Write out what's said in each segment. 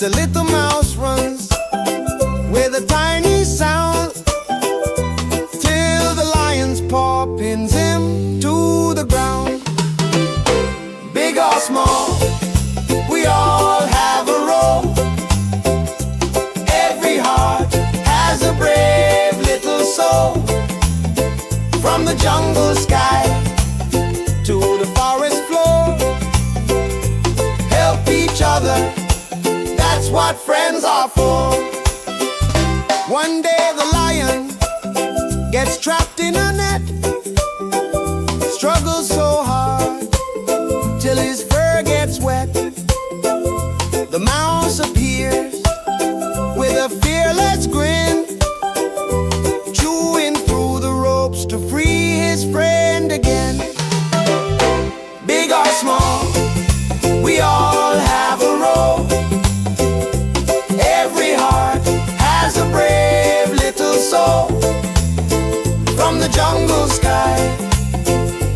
But a little mouse runs with a tiny sound till the lion's paw pins him to the ground. Big or small, we all have a role. Every heart has a brave little soul. From the jungle sky to the forest floor, help each other, that's what friends are for. One day the lion gets trapped in a net, struggles so hard till his fur gets wet. The mouse appears with a fearless grin, chewing through the ropes to free his friend again. Big or small, we all have a role. Every heart has a brave little soul. From the jungle sky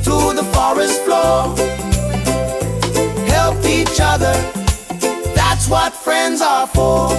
to the forest floor, help each other, that's what friends are for.